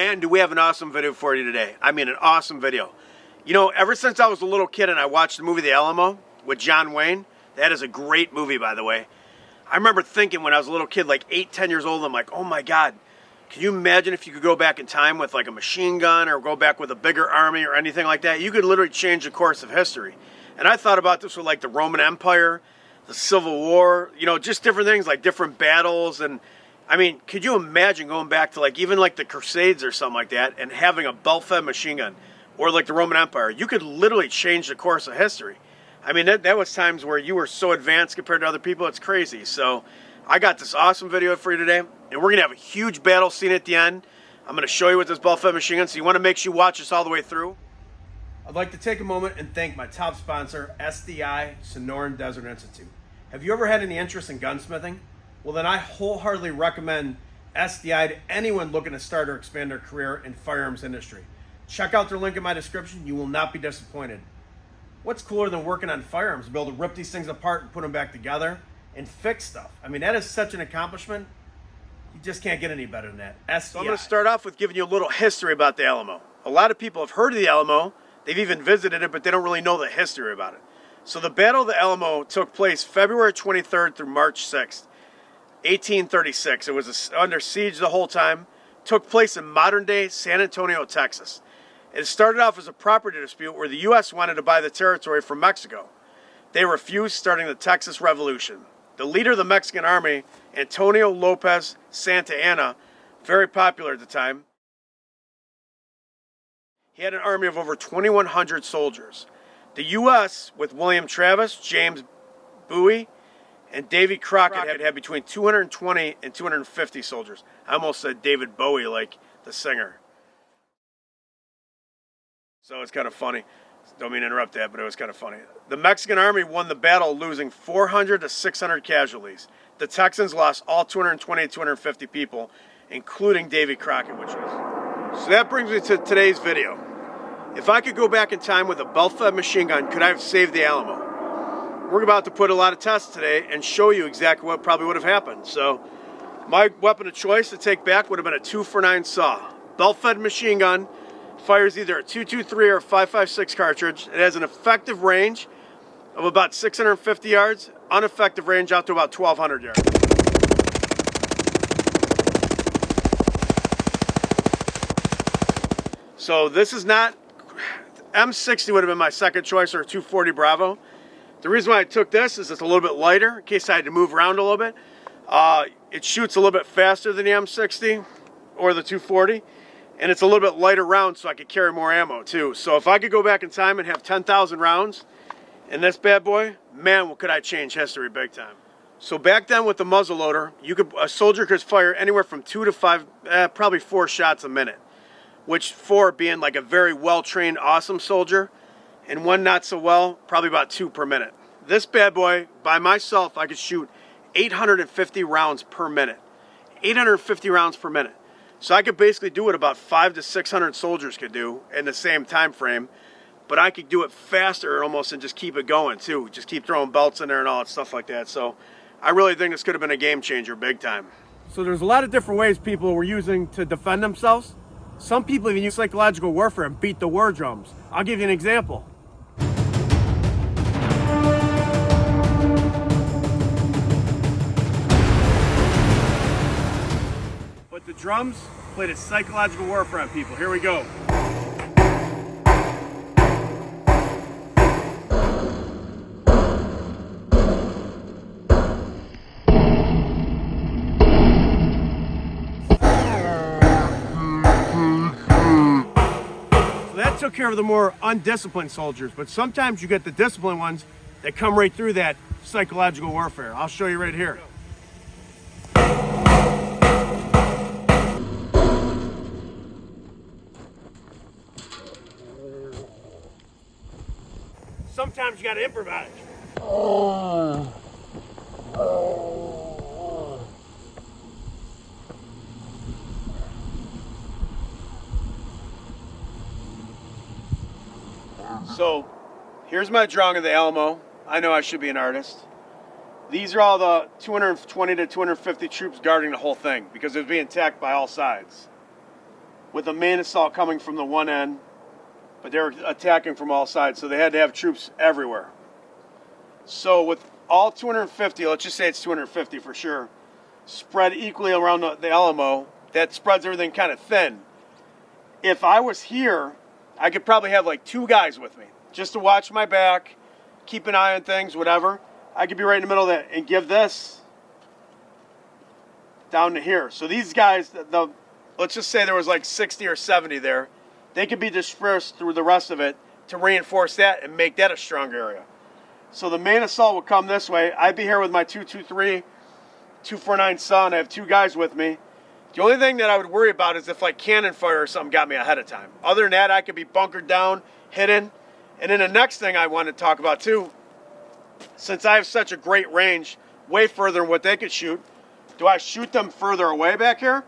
man, do we have an awesome video for you today. I mean, an awesome video. You know, ever since I was a little kid and I watched the movie The Alamo with John Wayne, that is a great movie, by the way. I remember thinking when I was a little kid, like 8, 10 years old, I'm like, oh my God, can you imagine if you could go back in time with like a machine gun or go back with a bigger army or anything like that? You could literally change the course of history. And I thought about this with like the Roman Empire, the Civil War, you know, just different things like different battles. And I mean, could you imagine going back to like even like the Crusades or something like that and having a belt-fed machine gun or like the Roman Empire? You could literally change the course of history. I mean, that was times where you were so advanced compared to other people. It's crazy. So I got this awesome video for you today, and we're going to have a huge battle scene at the end. I'm going to show you with this belt-fed machine gun, so you want to make sure you watch this all the way through. I'd like to take a moment and thank my top sponsor, SDI, Sonoran Desert Institute. Have you ever had any interest in gunsmithing? Well, then I wholeheartedly recommend SDI to anyone looking to start or expand their career in firearms industry. Check out their link in my description. You will not be disappointed. What's cooler than working on firearms? Be able to rip these things apart and put them back together and fix stuff. I mean, that is such an accomplishment. You just can't get any better than that. SDI. So I'm going to start off with giving you a little history about the Alamo. A lot of people have heard of the Alamo. They've even visited it, but they don't really know the history about it. So the Battle of the Alamo took place February 23rd through March 6th, 1836. It was under siege the whole time. Took place in modern-day San Antonio, Texas. It started off as a property dispute where the U.S. wanted to buy the territory from Mexico. They refused, starting the Texas Revolution. The leader of the Mexican army, Antonio Lopez Santa Anna, very popular at the time, he had an army of over 2,100 soldiers. The U.S., with William Travis, James Bowie, and Davy Crockett, had between 220 and 250 soldiers. I almost said David Bowie, like the singer. So it's kind of funny. Don't mean to interrupt that, but it was kind of funny. The Mexican army won the battle, losing 400 to 600 casualties. The Texans lost all 220 to 250 people, including Davy Crockett, which was. So that brings me to today's video. If I could go back in time with a belt-fed machine gun, could I have saved the Alamo? We're about to put a lot of tests today and show you exactly what probably would have happened. So my weapon of choice to take back would have been a 2-for-9 saw. Belt-fed machine gun, fires either a .223 or a .556 cartridge. It has an effective range of about 650 yards, ineffective range out to about 1,200 yards. So this is not, M60 would have been my second choice, or a 240 Bravo. The reason why I took this is it's a little bit lighter in case I had to move around a little bit. It shoots a little bit faster than the M60 or the 240, and it's a little bit lighter round so I could carry more ammo too. So if I could go back in time and have 10,000 rounds in this bad boy, man, could I change history big time. So back then with the muzzleloader, a soldier could fire anywhere from 2 to 5, probably 4 shots a minute. Which 4 being like a very well-trained, awesome soldier, and one not so well, probably about 2 per minute. This bad boy, by myself, I could shoot 850 rounds per minute. 850 rounds per minute. So I could basically do what about 500 to 600 soldiers could do in the same time frame, but I could do it faster almost and just keep it going too. Just keep throwing belts in there and all that stuff like that. So I really think this could have been a game changer big time. So there's a lot of different ways people were using to defend themselves. Some people even use psychological warfare and beat the war drums. I'll give you an example. But the drums played a psychological warfare on people. Here we go. Took care of the more undisciplined soldiers, but sometimes you get the disciplined ones that come right through that psychological warfare. I'll show you right here. Sometimes you got to improvise. So here's my drawing of the Alamo. I know I should be an artist. These are all the 220 to 250 troops guarding the whole thing because it was being attacked by all sides. with a main assault coming from the one end, but they were attacking from all sides, so they had to have troops everywhere. So with all 250, let's just say it's 250 for sure, spread equally around the Alamo, that spreads everything kind of thin. If I was here, I could probably have like 2 guys with me, just to watch my back, keep an eye on things, whatever. I could be right in the middle of that and give this down to here. So these guys, let's just say there was like 60 or 70 there. They could be dispersed through the rest of it to reinforce that and make that a stronger area. So the main assault would come this way. I'd be here with my 223, 249 Sun. I have 2 guys with me. The only thing that I would worry about is if like cannon fire or something got me ahead of time. Other than that, I could be bunkered down, hidden. And then the next thing I want to talk about too, since I have such a great range, way further than what they could shoot, do I shoot them further away back here?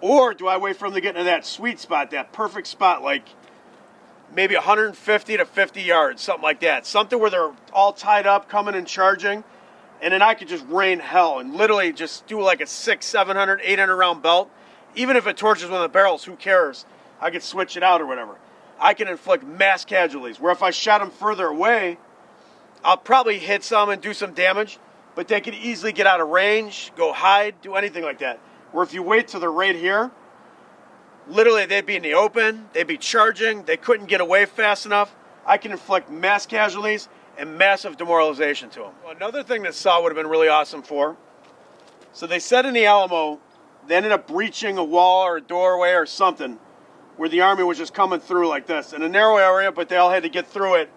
Or do I wait for them to get into that sweet spot, that perfect spot, like maybe 150 to 50 yards, something like that. Something where they're all tied up, coming and charging, and then I could just rain hell and literally just do like a 600, 700, 800 round belt. Even if it torches one of the barrels, who cares? I could switch it out or whatever. I can inflict mass casualties, where if I shot them further away, I'll probably hit some and do some damage, but they could easily get out of range, go hide, do anything like that. Where if you wait till they're right here, literally they'd be in the open, they'd be charging, they couldn't get away fast enough. I can inflict mass casualties and massive demoralization to them. Another thing that SAW would have been really awesome for, so they said in the Alamo, they ended up breaching a wall or a doorway or something where the Army was just coming through like this in a narrow area, but they all had to get through it.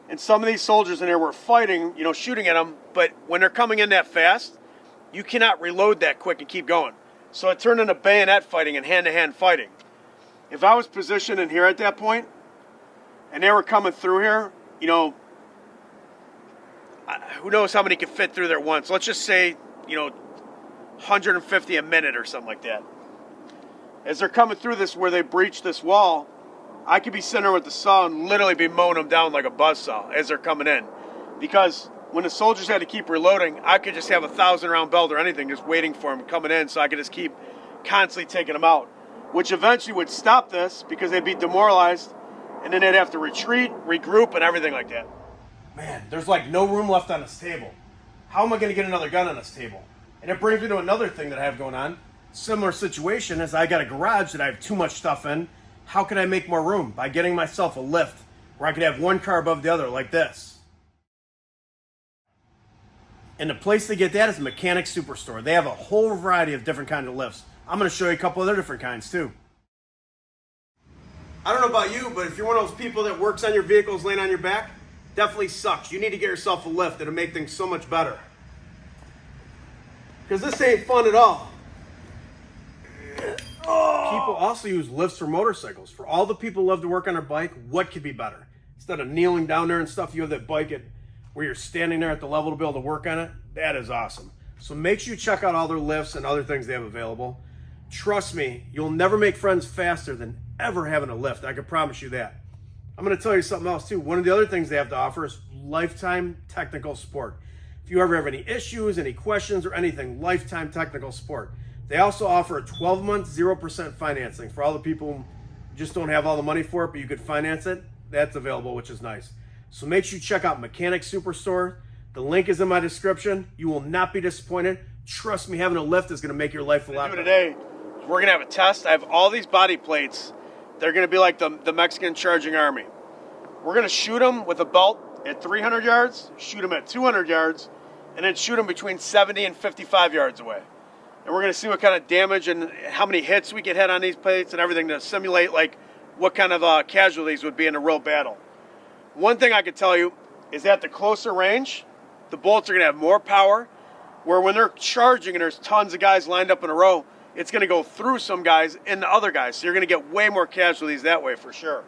And some of these soldiers in there were fighting, shooting at them, but when they're coming in that fast, you cannot reload that quick and keep going. So it turned into bayonet fighting and hand-to-hand fighting. If I was positioned in here at that point, and they were coming through here, who knows how many could fit through there once. Let's just say, 150 a minute or something like that. As they're coming through this, where they breach this wall, I could be sitting there with the SAW and literally be mowing them down like a buzzsaw as they're coming in. Because when the soldiers had to keep reloading, I could just have a 1,000-round belt or anything just waiting for them coming in, so I could just keep constantly taking them out, which eventually would stop this because they'd be demoralized, and then they'd have to retreat, regroup, and everything like that. Man, there's like no room left on this table. How am I going to get another gun on this table? And it brings me to another thing that I have going on. Similar situation is I got a garage that I have too much stuff in. How can I make more room? By getting myself a lift where I could have one car above the other like this. And the place to get that is Mechanic Superstore. They have a whole variety of different kinds of lifts. I'm going to show you a couple other different kinds too. I don't know about you, but if you're one of those people that works on your vehicles laying on your back, definitely sucks. You need to get yourself a lift. It'll make things so much better. Because this ain't fun at all. People also use lifts for motorcycles. For all the people who love to work on their bike, what could be better? Instead of kneeling down there and stuff, you have that bike where you're standing there at the level to be able to work on it. That is awesome. So make sure you check out all their lifts and other things they have available. Trust me, you'll never make friends faster than ever having a lift. I can promise you that. I'm going to tell you something else too. One of the other things they have to offer is lifetime technical support. If you ever have any issues, any questions, or anything, lifetime technical support. They also offer a 12-month 0% financing for all the people who just don't have all the money for it, but you could finance it. That's available, which is nice. So make sure you check out Mechanic Superstore. The link is in my description. You will not be disappointed. Trust me, having a lift is going to make your life a lot better. Today, we're going to have a test. I have all these body plates. They're going to be like the Mexican charging army. We're going to shoot them with a belt at 300 yards, shoot them at 200 yards, and then shoot them between 70 and 55 yards away. And we're going to see what kind of damage and how many hits we get hit on these plates and everything to simulate like what kind of casualties would be in a real battle. One thing I can tell you is at the closer range, the bullets are going to have more power, where when they're charging and there's tons of guys lined up in a row, it's going to go through some guys and the other guys. So you're going to get way more casualties that way for sure.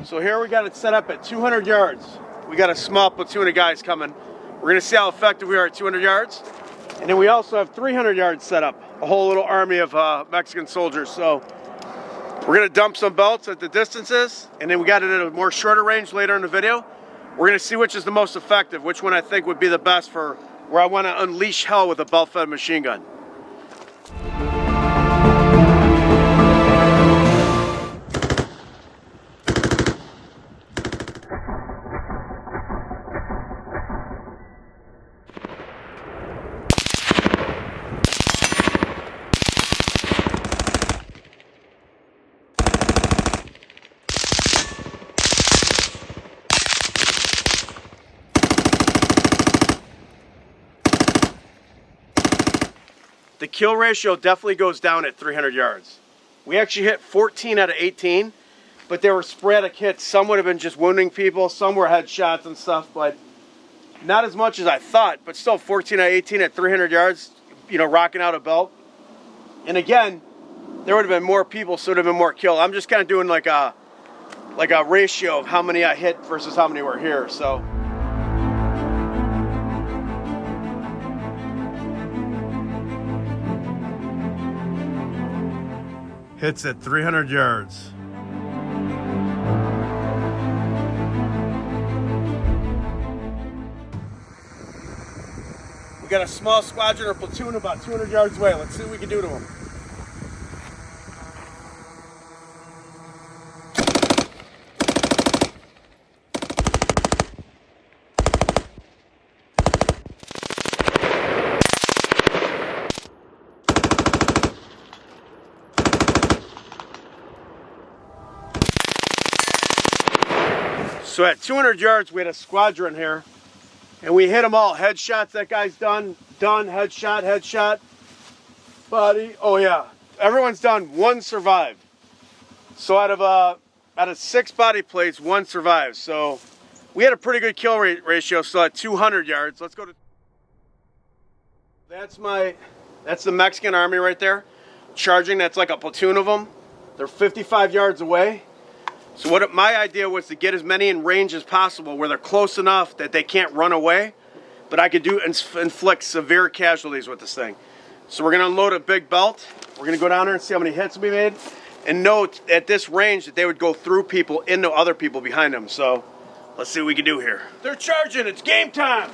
So here we got it set up at 200 yards. We got a small platoon of guys coming. We're going to see how effective we are at 200 yards. And then we also have 300 yards set up, a whole little army of Mexican soldiers. So we're going to dump some belts at the distances, and then we got it at a more shorter range later in the video. We're going to see which is the most effective, which one I think would be the best for where I want to unleash hell with a belt-fed machine gun. The kill ratio definitely goes down at 300 yards. We actually hit 14 out of 18, but they were sporadic hits. Some would have been just wounding people, some were headshots and stuff, but not as much as I thought, but still 14 out of 18 at 300 yards, you know, rocking out a belt. And again, there would have been more people, so it would have been more kill. I'm just kind of doing like a ratio of how many I hit versus how many were here, so. Hits at 300 yards. We got a small squadron or platoon about 200 yards away. Let's see what we can do to them. So at 200 yards, we had a squadron here, and we hit them all. Headshots, that guy's done, headshot, headshot, body, oh yeah. Everyone's done, one survived. So out of 6 body plates, 1 survived. So we had a pretty good kill ratio, so at 200 yards, let's go to, that's the Mexican army right there, charging, that's like a platoon of them. They're 55 yards away. So what my idea was to get as many in range as possible where they're close enough that they can't run away, but I could inflict severe casualties with this thing. So we're gonna unload a big belt. We're gonna go down there and see how many hits we made. And note at this range that they would go through people into other people behind them. So let's see what we can do here. They're charging, it's game time.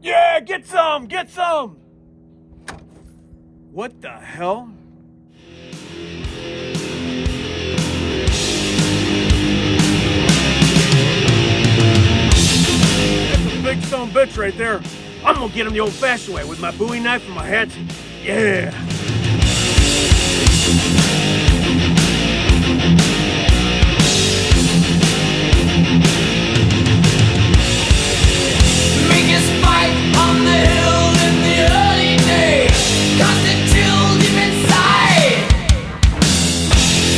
Yeah, get some, get some! What the hell? That's a big son of a bitch right there. I'm gonna get him the old-fashioned way with my Bowie knife and my hat. Yeah. Biggest fight on the hill in the early days, caused a chill deep inside.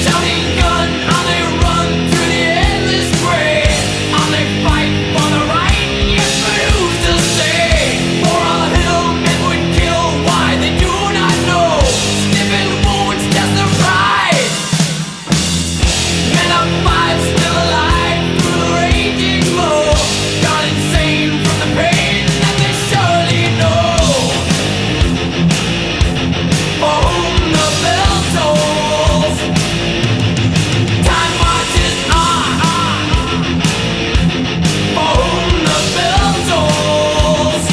Shouting gun on they run through the endless gray, on they fight for the right, yes but who's to say? For a hill men would kill, why they do not know. Sniffing wounds test the pride. Men of five still alive through the raging blow, gone insane from the pain that they surely know. For whom the bell tolls, time marches on. For whom the bell tolls.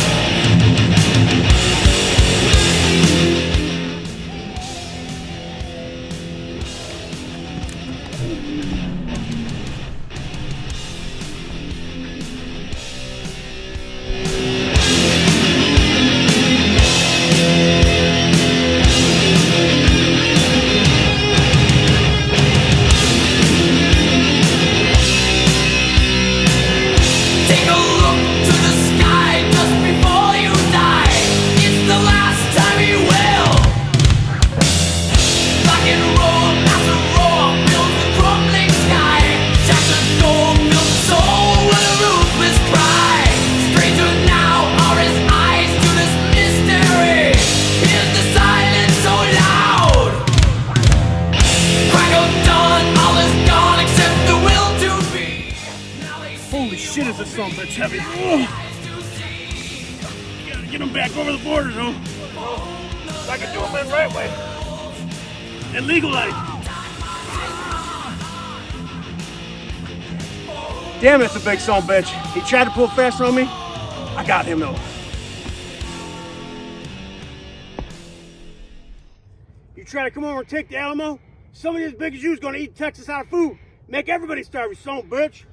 Take a look to the sky just before you die. It's the last time you will. Rock and roll, massive roar fills the crumbling sky. Shattered door fills the soul with a ruthless cry. Stranger now are his eyes to this mystery. Here's the silence so loud. Crack of dawn, all is gone except the will to be. Now they Holy shit, is this son of a bitch heavy. Ugh. Gotta get him back over the border, though. So I can do him in the right way. And legalize. Damn, that's a big son of a bitch. He tried to pull faster on me. I got him, though. You try to come over and take the Alamo? Somebody as big as you is gonna eat Texas out of food. Make everybody starve, you son of a bitch.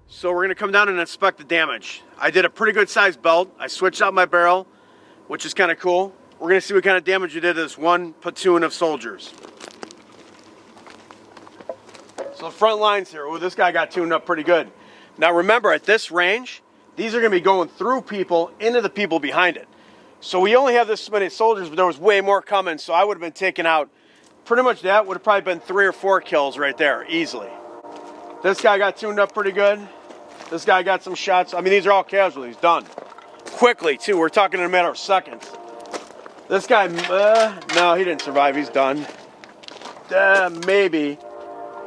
So we're gonna come down and inspect the damage. I did a pretty good sized belt. I switched out my barrel, which is kind of cool. We're gonna see what kind of damage we did to this one platoon of soldiers. So the front lines here, oh, this guy got tuned up pretty good. Now remember, at this range, these are gonna be going through people into the people behind it. So we only have this many soldiers, but there was way more coming, so I would have been taken out. Pretty much that would have probably been 3 or 4 kills right there, easily. This guy got tuned up pretty good. This guy got some shots. I mean, these are all casualties, done. Quickly, too. We're talking in a matter of seconds. This guy, no, he didn't survive. He's done. Maybe,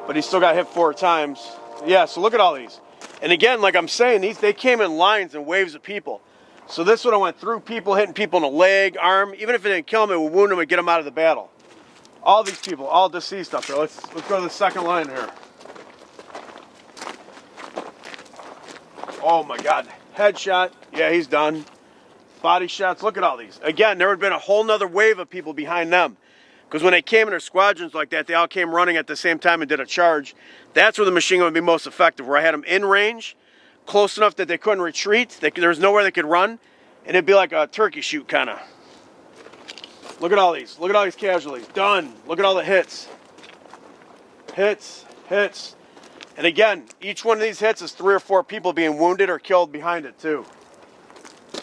but he still got hit 4 times. Yeah, so look at all these. And again, like I'm saying, they came in lines and waves of people. So this would have went through people, hitting people in the leg, arm. Even if it didn't kill them, it would wound them and get them out of the battle. All these people, all deceased up there. Let's go to the second line here. Oh my God, headshot. Yeah, he's done. Body shots, look at all these. Again, there would have been a whole nother wave of people behind them. Because when they came in their squadrons like that, they all came running at the same time and did a charge. That's where the machine gun would be most effective, where I had them in range, close enough that they couldn't retreat. There was nowhere they could run, and it'd be like a turkey shoot, kind of. Look at all these. Look at all these casualties. Done. Look at all the hits. Hits, hits. And again, each one of these hits is 3 or 4 people being wounded or killed behind it, too.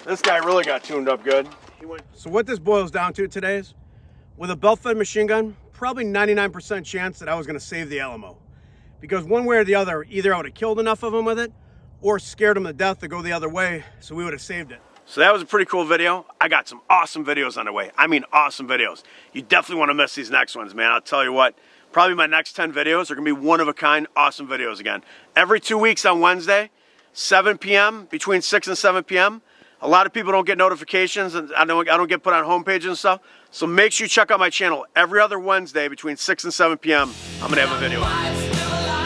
This guy really got tuned up good. So what this boils down to today is, with a belt-fed machine gun, probably 99% chance that I was going to save the Alamo. Because one way or the other, either I would have killed enough of them with it, or scared them to death to go the other way, so we would have saved it. So that was a pretty cool video. I got some awesome videos on the way. I mean awesome videos. You definitely want to miss these next ones, man. I'll tell you what. Probably my next 10 videos are going to be one-of-a-kind, awesome videos again. Every 2 weeks on Wednesday, 7 p.m., between 6 and 7 p.m. A lot of people don't get notifications, and I don't get put on homepages and stuff. So make sure you check out my channel. Every other Wednesday between 6 and 7 p.m., I'm going to have a video.